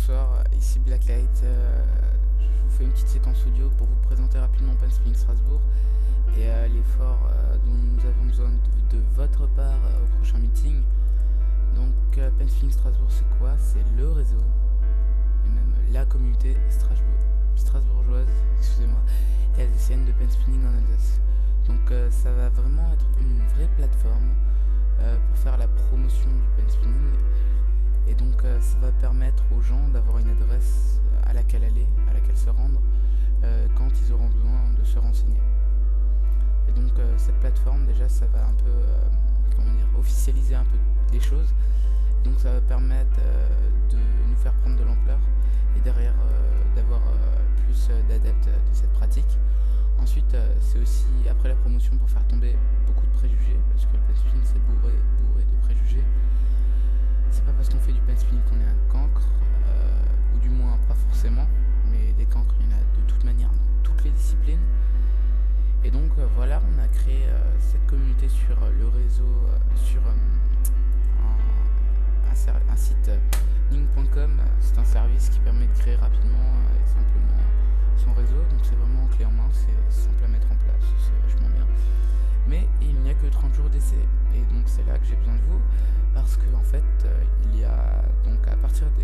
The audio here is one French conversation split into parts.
bonsoir, ici Blacklight. Je vous fais une petite séquence audio pour vous présenter rapidement Penspinning Strasbourg et l'effort dont nous avons besoin de votre part au prochain meeting. Donc Penspinning Strasbourg, c'est quoi? C'est le réseau et même la communauté strasbourgeoise, excusez-moi, et alsacienne de Penspinning en Alsace. Donc ça va vraiment être une vraie plateforme pour faire la promotion du Penspinning. Et donc ça va permettre aux gens d'avoir une adresse à laquelle aller, à laquelle se rendre quand ils auront besoin de se renseigner. Et donc cette plateforme, déjà, ça va un peu officialiser un peu les choses. Donc ça va permettre de nous faire prendre de l'ampleur et derrière d'avoir plus d'adeptes de cette pratique. Ensuite c'est aussi après la promotion pour faire tomber beaucoup de préjugés, parce que le Penspinning c'est bourré de préjugés. C'est pas parce qu'on fait du Penspinning qu'on est un cancre, ou du moins pas forcément, mais des cancres il y en a de toute manière dans toutes les disciplines. Et donc voilà, on a créé cette communauté sur le réseau, sur un site ning.com. C'est un service qui permet de créer rapidement et simplement son réseau, donc c'est vraiment clé en main, c'est simple à mettre en place, c'est vachement bien. Mais il n'y a que 30 jours d'essai, et donc c'est là que j'ai besoin de vous, parce que en fait il y a donc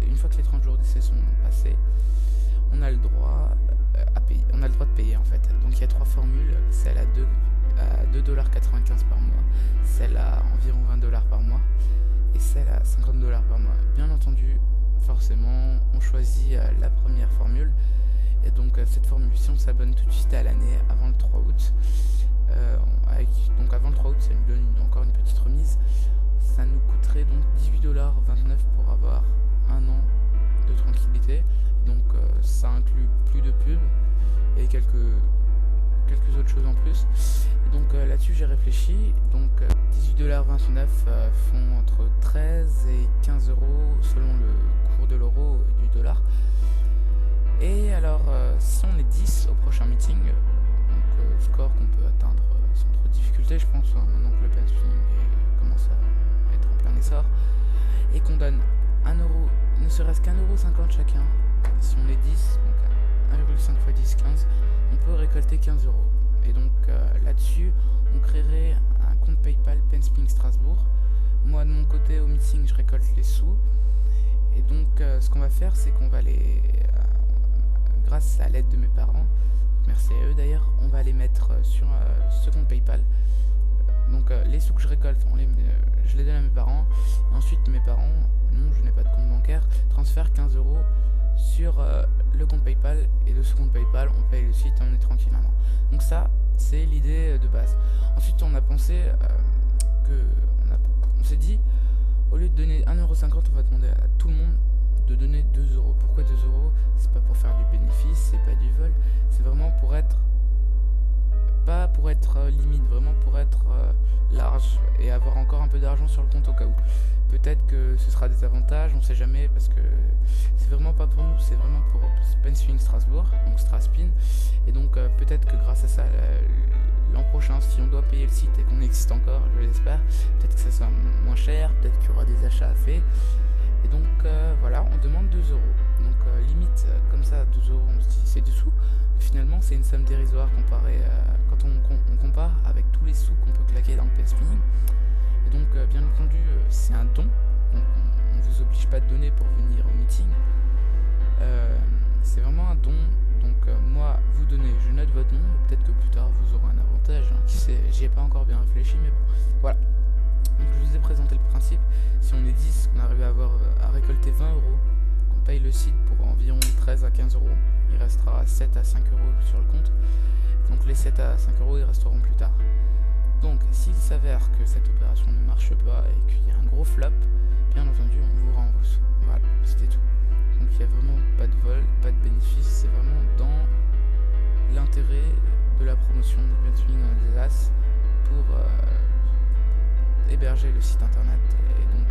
une fois que les 30 jours d'essai sont passés, on a le droit à payer, on a le droit de payer en fait. Donc il y a 3 formules, celle à 2,95$ par mois, celle à environ 20$ par mois et celle à 50$ par mois. Bien entendu, forcément on choisit la première formule. Et donc cette formule, si on s'abonne tout de suite à l'année avant le 3 août, donc avant le 3 août, ça nous donne encore une petite remise. Ça nous coûterait donc 18,29$ pour avoir un an de tranquillité. Donc ça inclut plus de pubs et quelques autres choses en plus. Et donc là-dessus j'ai réfléchi. Donc 18,29$ font entre 13 et 15€ selon le cours de l'euro et du dollar. Et alors, si on est 10 au prochain meeting, donc score qu'on peut atteindre sans trop de difficulté, je pense, maintenant que le Penspinning commence à être en plein essor, et qu'on donne 1€, ne serait-ce qu'1,50€ chacun, si on est 10, donc 1,5 x 10, 15, on peut récolter 15€. Et donc là-dessus, on créerait un compte PayPal Penspinning Strasbourg. Moi, de mon côté, au meeting, je récolte les sous. Et donc, ce qu'on va faire, c'est qu'on va grâce à l'aide de mes parents, merci à eux d'ailleurs, on va les mettre sur ce compte PayPal. Donc les sous que je récolte, je les donne à mes parents, et ensuite mes parents, non, je n'ai pas de compte bancaire, transfèrent 15€ sur le compte PayPal, et de ce compte PayPal on paye le site et on est tranquille maintenant. Donc ça, c'est l'idée de base. Ensuite on a pensé on s'est dit, au lieu de donner 1,50€, on va demander à tout le monde de donner 2€. Pourquoi 2€? C'est pas pour faire du bénéfice, c'est pas du vol, c'est vraiment pour être, pas pour être limite, vraiment pour être large et avoir encore un peu d'argent sur le compte au cas où. Peut-être que ce sera des avantages, on sait jamais, parce que c'est vraiment pas pour nous, c'est vraiment pour Penspinning Strasbourg, donc Straspin. Et donc peut-être que grâce à ça, l'an prochain, si on doit payer le site et qu'on existe encore, je l'espère, peut-être que ça sera moins cher, peut-être qu'il y aura des achats à faire. Et donc voilà, on demande 2€. Donc limite, comme ça, 2€, on se dit c'est des sous. Mais finalement, c'est une somme dérisoire comparée quand on compare avec tous les sous qu'on peut claquer dans le Penspinning. Et donc, bien entendu, c'est un don. On ne vous oblige pas de donner pour venir au meeting. C'est vraiment un don. Donc moi, vous donnez, je note votre nom. Peut-être que plus tard, vous aurez un avantage. Hein, qui sait, j'y ai pas encore bien réfléchi, mais bon, voilà. Donc je vous ai présenté le principe. Si on est 10, qu'on arrive à récolter 20€, qu'on paye le site pour environ 13 à 15€, il restera 7 à 5€ sur le compte. Donc les 7 à 5€ ils resteront plus tard. Donc s'il s'avère que cette opération ne marche pas et qu'il y a un gros flop, bien entendu on vous rend vos sous. Voilà, c'était tout. Donc il n'y a vraiment pas de vol, pas de bénéfice, c'est vraiment dans l'intérêt de la promotion du Penspinning en Alsace pour héberger le site internet et donc